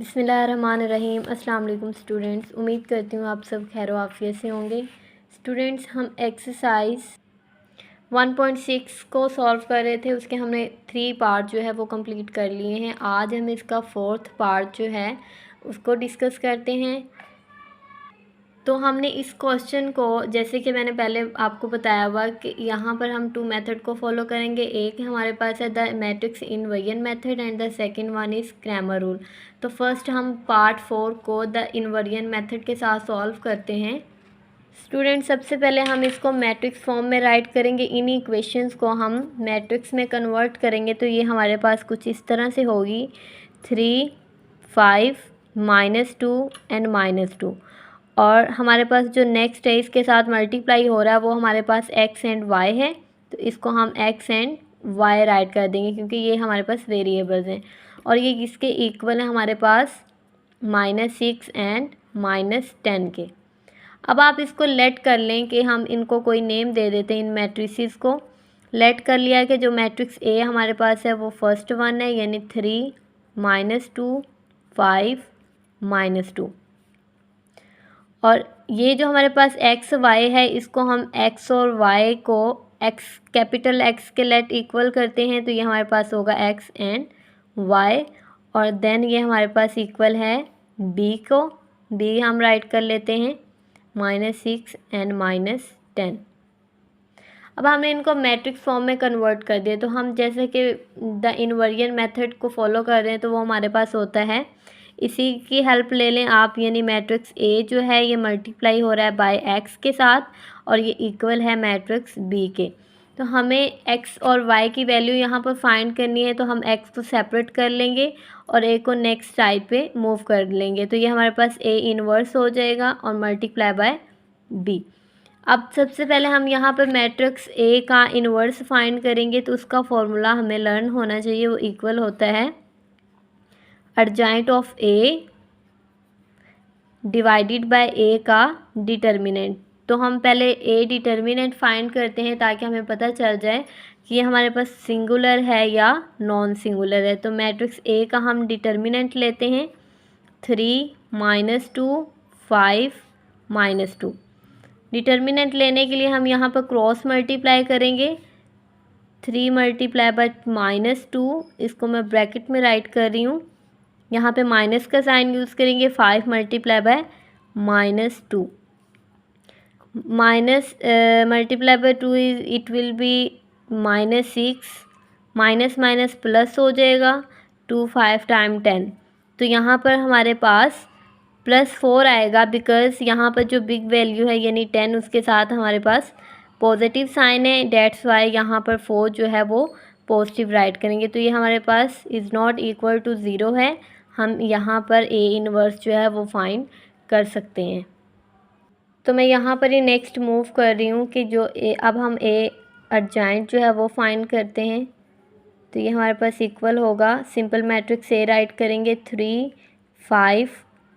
बिस्मिल्लाहिर्रहमानिर्रहीम। अस्सलाम वालेकुम स्टूडेंट्स, उम्मीद करती हूँ आप सब खैर आफियत से होंगे। स्टूडेंट्स, हम एक्सरसाइज 1.6 को सॉल्व कर रहे थे। उसके हमने 3 पार्ट जो है वो कंप्लीट कर लिए हैं। आज हम इसका 4th पार्ट जो है उसको डिस्कस करते हैं। तो हमने इस क्वेश्चन को, जैसे कि मैंने पहले आपको बताया हुआ कि यहाँ पर हम 2 मेथड को फॉलो करेंगे। एक हमारे पास है the matrix inversion method and the second one is Cramer rule. तो फर्स्ट हम पार्ट 4 को द इनवर्जन मेथड के साथ सॉल्व करते हैं। स्टूडेंट, सबसे पहले हम इसको मैट्रिक्स फॉर्म में राइट करेंगे। इन इक्वेशंस को हम मैट्रिक्स में कन्वर्ट करेंगे तो ये हमारे पास कुछ इस तरह से होगी 3, 5, -2 एंड -2। और हमारे पास जो नेक्स्ट है इसके साथ मल्टीप्लाई हो रहा है वो हमारे पास x एंड y है, तो इसको हम x एंड y राइट कर देंगे क्योंकि ये हमारे पास वेरिएबल्स हैं। और ये इसके इक्वल है हमारे पास -6 एंड -10 के। अब आप इसको लेट कर लें कि हम इनको कोई नेम दे देते हैं। इन मैट्रिसेस को लेट कर लिया कि जो मैट्रिक्स ए हमारे पास है वो फर्स्ट वन है, यानी 3, -2, 5, -2। और ये जो हमारे पास एक्स वाई है इसको हम एक्स और वाई को एक्स कैपिटल एक्स के लेट इक्वल करते हैं तो ये हमारे पास होगा एक्स एंड वाई। और देन ये हमारे पास इक्वल है बी को, बी हम राइट कर लेते हैं -6 एंड -10। अब हमने इनको मैट्रिक्स फॉर्म में कन्वर्ट कर दिया। तो हम जैसे कि द इनवर्जन मेथड को फॉलो कर रहे हैं तो वो हमारे पास होता है, इसी की हेल्प ले लें आप, यानी मैट्रिक्स ए जो है ये मल्टीप्लाई हो रहा है बाय एक्स के साथ और ये इक्वल है मैट्रिक्स बी के। तो हमें एक्स और वाई की वैल्यू यहाँ पर फाइंड करनी है तो हम एक्स को सेपरेट कर लेंगे और ए को नेक्स्ट साइड पे मूव कर लेंगे। तो ये हमारे पास ए इनवर्स हो जाएगा और मल्टीप्लाई बाय बी। अब सबसे पहले हम यहाँ पर मैट्रिक्स ए का इनवर्स फाइंड करेंगे तो उसका फॉर्मूला हमें लर्न होना चाहिए। वो इक्वल होता है अर्जाइंट of A divided by A का डिटर्मिनेंट। तो हम पहले ए डिटर्मिनेंट फाइंड करते हैं ताकि हमें पता चल जाए कि ये हमारे पास सिंगुलर है या नॉन सिंगुलर है। तो मैट्रिक्स ए का हम डिटर्मिनेंट लेते हैं 3, -2, 5, -2। डिटर्मिनेंट लेने के लिए हम यहाँ पर क्रॉस मल्टीप्लाई करेंगे। 3 मल्टीप्लाई बाय -2, इसको मैं ब्रैकेट में राइट कर रही हूँ, यहाँ पे माइनस का साइन यूज़ करेंगे। 5 multiply by -2 minus multiply by 2 it will be -6, minus minus plus हो जाएगा 2, 5 टाइम 10। तो यहाँ पर हमारे पास +4 आएगा बिकॉज़ यहाँ पर जो बिग वैल्यू है यानी 10 उसके साथ हमारे पास पॉजिटिव साइन है, डेट्स वाई यहाँ पर 4 जो है वो पॉजिटिव राइट करेंगे। तो ये हमारे पास इज़ नॉट इक्वल टू 0 है। हम यहाँ पर ए इनवर्स जो है वो फाइंड कर सकते हैं। तो मैं यहाँ पर ही नेक्स्ट मूव कर रही हूँ कि जो अब हम ए अर्जाइंट जो है वो फाइंड करते हैं। तो ये हमारे पास इक्वल होगा, सिंपल मैट्रिक्स ए राइट करेंगे 3, 5,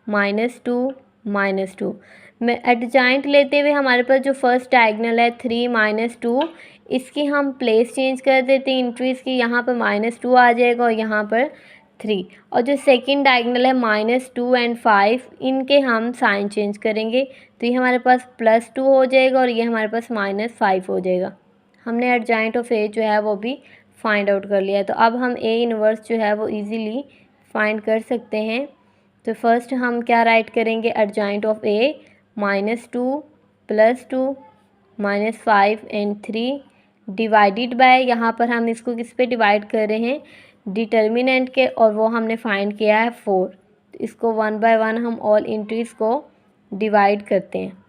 -2, -2। मैं एडजाइंट लेते हुए हमारे पास जो फर्स्ट डायगोनल है 3, -2, इसकी हम प्लेस चेंज कर देते हैं इंट्रीज की। यहाँ पर -2 आ जाएगा और यहाँ पर 3। और जो सेकंड डायगोनल है -2 एंड 5, इनके हम साइन चेंज करेंगे तो ये हमारे पास +2 हो जाएगा और ये हमारे पास -5 हो जाएगा। हमने एडजाइंट ऑफ ए जो है वो भी फाइंड आउट कर लिया है। तो अब हम ए इनवर्स जो है वो इजीली फाइंड कर सकते हैं। तो फर्स्ट हम क्या राइट करेंगे, adjoint of A -2, +2, -5 and 3 divided by, यहाँ पर हम इसको किस पे डिवाइड कर रहे हैं, डिटर्मिनेंट के, और वो हमने फाइंड किया है 4। तो इसको 1 बाय 1 हम ऑल इंट्रीज को डिवाइड करते हैं।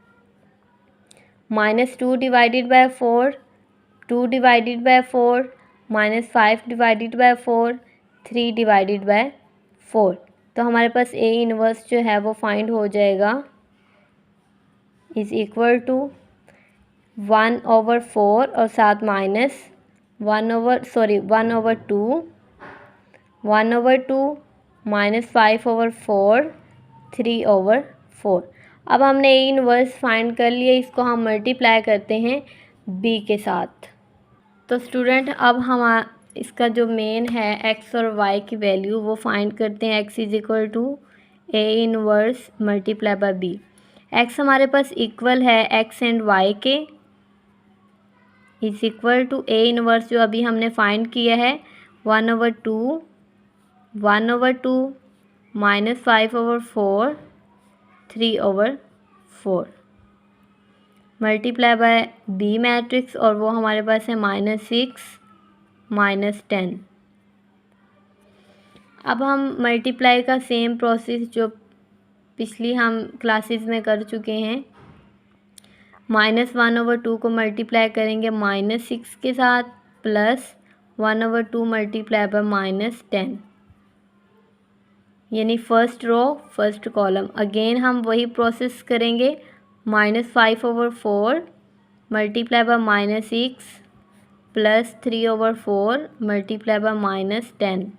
-2 divided by 4, 2 divided by 4, -5 divided by 4, 3 divided by 4। तो हमारे पास ए इनवर्स जो है वो फाइंड हो जाएगा इज़ इक्वल टू 1/4 और साथ माइनस 1/2, 1/2, -5/4, 3/4। अब हमने ए इनवर्स फाइंड कर लिया, इसको हम मल्टीप्लाई करते हैं बी के साथ। तो स्टूडेंट, अब हम इसका जो मेन है एक्स और वाई की वैल्यू वो फाइंड करते हैं। X is equal to A inverse multiply by B. X हमारे पास इक्वल है एक्स एंड वाई के, is equal to A inverse जो अभी हमने फाइंड किया है 1/2 minus 5/4 3/4 multiply by B matrix, और वो हमारे पास है -6 -10। अब हम मल्टीप्लाई का सेम प्रोसेस जो पिछली हम क्लासेस में कर चुके हैं, -1/2 को मल्टीप्लाई करेंगे -6 के साथ, प्लस 1/2 मल्टीप्लाई बाय -10, यानी first row first column. Again हम वही प्रोसेस करेंगे, -5/4 multiply by -6 plus 3/4 multiply by -10।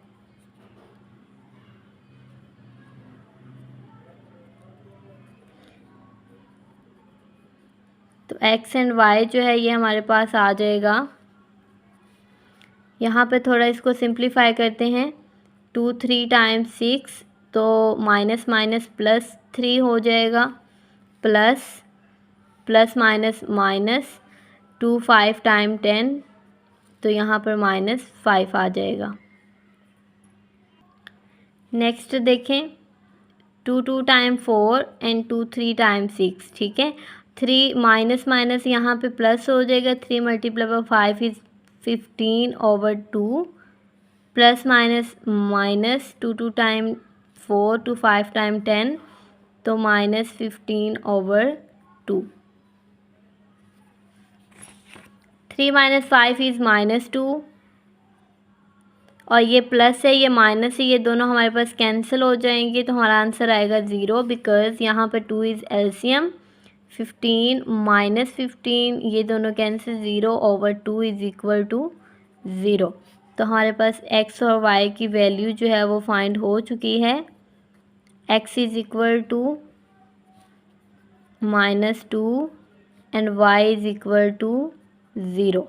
तो एक्स एंड वाई जो है ये हमारे पास आ जाएगा। यहाँ पे थोड़ा इसको सिंप्लीफाई करते हैं, 2 3 टाइम्स 6 तो माइनस माइनस प्लस 3 हो जाएगा, plus plus minus minus 2 5 time 10 तो यहाँ पर -5 आ जाएगा। नेक्स्ट देखें, 2 2 टाइम 4 एंड 2 3 टाइम 6, ठीक है। 3 माइनस माइनस यहाँ पे प्लस हो जाएगा, 3 multiply bye 5 is 15/2, plus minus minus 2 2 time 4 2 5 time 10 तो -15/2। 3 - 5 इज़ -2, और ये प्लस है ये माइनस है, ये दोनों हमारे पास कैंसिल हो जाएंगे, तो हमारा आंसर आएगा 0, बिकॉज़ यहाँ पर 2 इज़ एलसीएम। 15 - 15 ये दोनों कैंसिल, 0/2 इज़ इक्वल टू 0। तो हमारे पास एक्स और वाई की वैल्यू जो है वो फाइंड हो चुकी है। X is equal to -2 and y is equal to 0।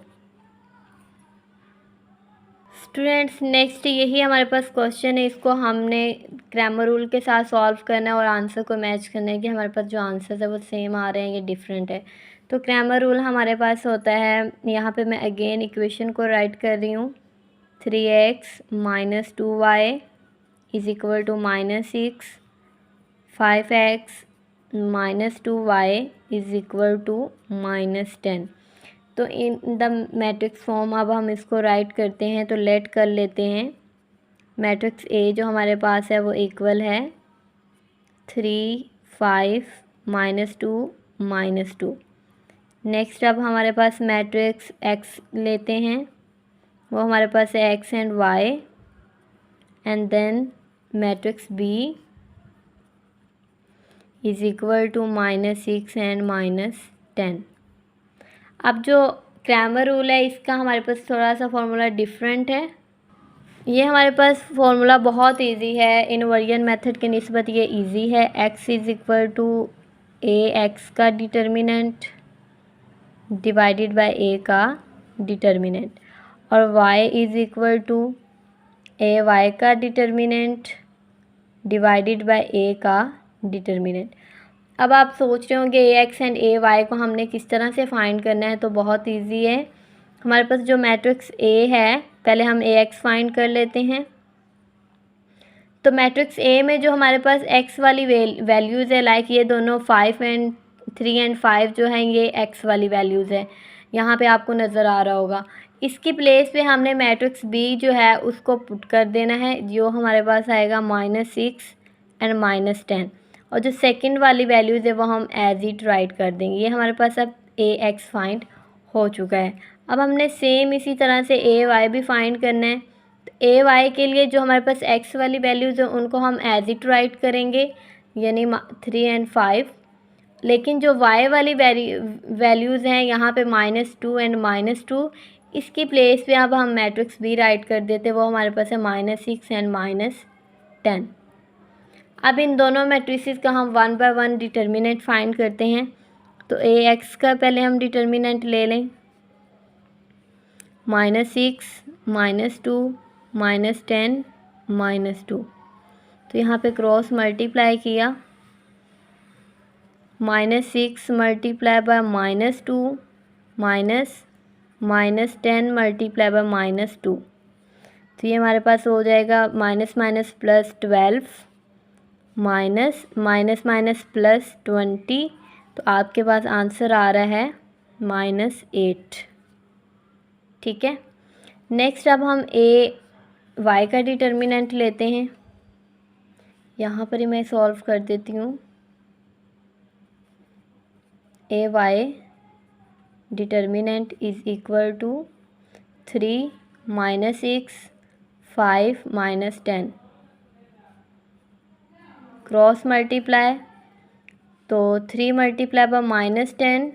Students next यही हमारे पास क्वेश्चन है, इसको हमने क्रैमर रूल के साथ सॉल्व करना है और आंसर को मैच करना है कि हमारे पास जो आंसर है वो सेम आ रहे हैं या डिफरेंट है। तो क्रैमर रूल हमारे पास होता है, यहाँ पे मैं अगेन इक्वेशन को राइट कर रही हूँ, 3x - 2y is equal to -6, 5x - 2y is equal to -10। तो इन द मैट्रिक्स फॉर्म अब हम इसको राइट करते हैं, तो लेट कर लेते हैं। मैट्रिक्स ए जो हमारे पास है वो इक्वल है 3 5 -2 -2। नेक्स्ट अब हमारे पास मैट्रिक्स एक्स लेते हैं, वो हमारे पास है x and y, and then matrix B is equal to -6 and -10। अब जो क्रैमर रूल है इसका हमारे पास थोड़ा सा फॉर्मूला डिफरेंट है। ये हमारे पास फॉर्मूला बहुत इजी है, इनवर्जन मेथड के निस्बत ये इजी है। X is equal to A x का डिटर्मिनेंट डिवाइडेड बाय ए का डिटर्मिनेंट, और y is equal to A y का डिटर्मिनेंट डिवाइडेड बाय ए का डिटर्मिनेंट। अब आप सोच रहे होंगे A x and A y को हमने किस तरह से फाइंड करना है, तो बहुत इजी है। हमारे पास जो मैट्रिक्स ए है, पहले हम ए एक्स फाइंड कर लेते हैं। तो मैट्रिक्स ए में जो हमारे पास एक्स वाली वैल्यूज़ है, लाइक ये दोनों 5 एंड 3 एंड 5 जो हैं ये एक्स वाली वैल्यूज़ है, यहाँ पे आपको नज़र आ रहा होगा। इसकी प्लेस पे हमने मैट्रिक्स बी जो है उसको पुट कर देना है, जो हमारे पास आएगा -6 एंड -10, और जो सेकंड वाली वैल्यूज़ है वो हम एज इट राइट कर देंगे। ये हमारे पास अब ए एक्स फाइंड हो चुका है। अब हमने सेम इसी तरह से ए वाई भी फाइंड करना है। ए वाई के लिए जो हमारे पास एक्स वाली वैल्यूज़ हैं उनको हम एज इट राइट करेंगे, यानी 3 एंड 5, लेकिन जो वाई वाली वैल्यूज़ हैं यहाँ पे -2 एंड -2, इसकी प्लेस पे अब हम मैट्रिक्स बी राइट कर देते, वो हमारे पास है -6 एंड -10। अब इन दोनों मैट्रिसेस का हम 1 बाय 1 डिटर्मिनेंट फाइंड करते हैं। तो ए एक्स का पहले हम डिटर्मिनेंट ले लें, -6 -2 -10 -2। तो यहाँ पे क्रॉस मल्टीप्लाई किया, -6 मल्टीप्लाई बाय -2 -10 मल्टीप्लाई बाय -2। तो ये हमारे पास हो जाएगा minus minus plus 12 minus minus minus plus 20। तो आपके पास आंसर आ रहा है -8। ठीक है। नेक्स्ट अब हम y का डिटर्मिनेंट लेते हैं। यहाँ पर ही मैं सॉल्व कर देती हूँ। y determinant is equal to 3 -6 5 -10 cross multiply, तो 3 multiply by -10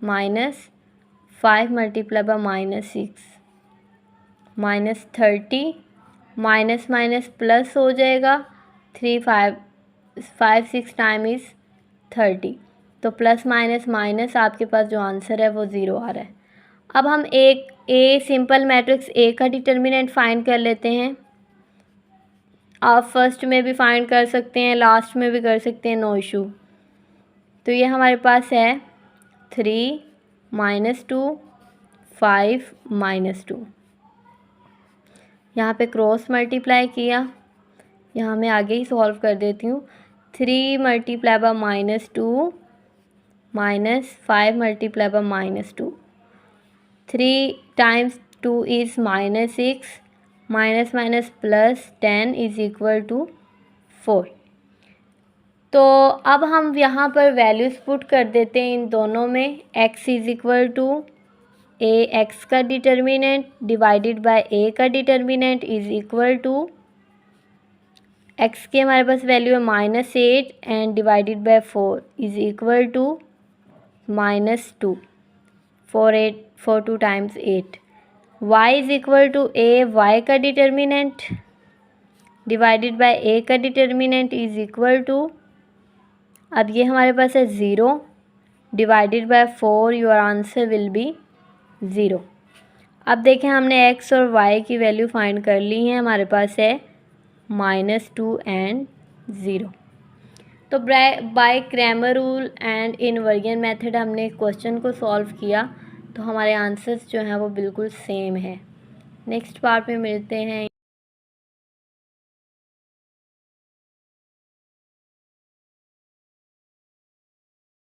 -5 multiply by -6 -30 minus minus plus हो जाएगा। 3 5 6 टाइम इज़ 30। तो प्लस माइनस माइनस आपके पास जो आंसर है वो 0 आ रहा है। अब हम एक सिंपल मैट्रिक्स ए का डिटर्मिनेंट फाइंड कर लेते हैं। आप फर्स्ट में भी फाइंड कर सकते हैं, लास्ट में भी कर सकते हैं, नो इशू। तो ये हमारे पास है 3 -2 5 -2। यहाँ पे क्रॉस मल्टीप्लाई किया, यहाँ मैं आगे ही सॉल्व कर देती हूँ। 3 multiply by -2 -5 multiply by -2। 3 times 2 is -6 minus minus plus 10 is equal to 4। तो अब हम यहाँ पर वैल्यूज़ पुट कर देते हैं इन दोनों में। x is equal to x का डिटर्मिनेंट डिवाइडेड बाय a का determinant is equal to x की हमारे पास वैल्यू है -8 and divided by 4 is equal to -2। 4 2 times 8। y is equal to y का डिटर्मिनेंट डिवाइडेड बाय a का determinant is equal to, अब ये हमारे पास है 0 divided by 4, your answer will be 0। अब देखें हमने x और y की वैल्यू फाइंड कर ली है, हमारे पास है -2 एंड 0। तो by Cramer rule and inversion method हमने क्वेश्चन को सॉल्व किया, तो हमारे आंसर्स जो हैं वो बिल्कुल सेम है। नेक्स्ट पार्ट में मिलते हैं।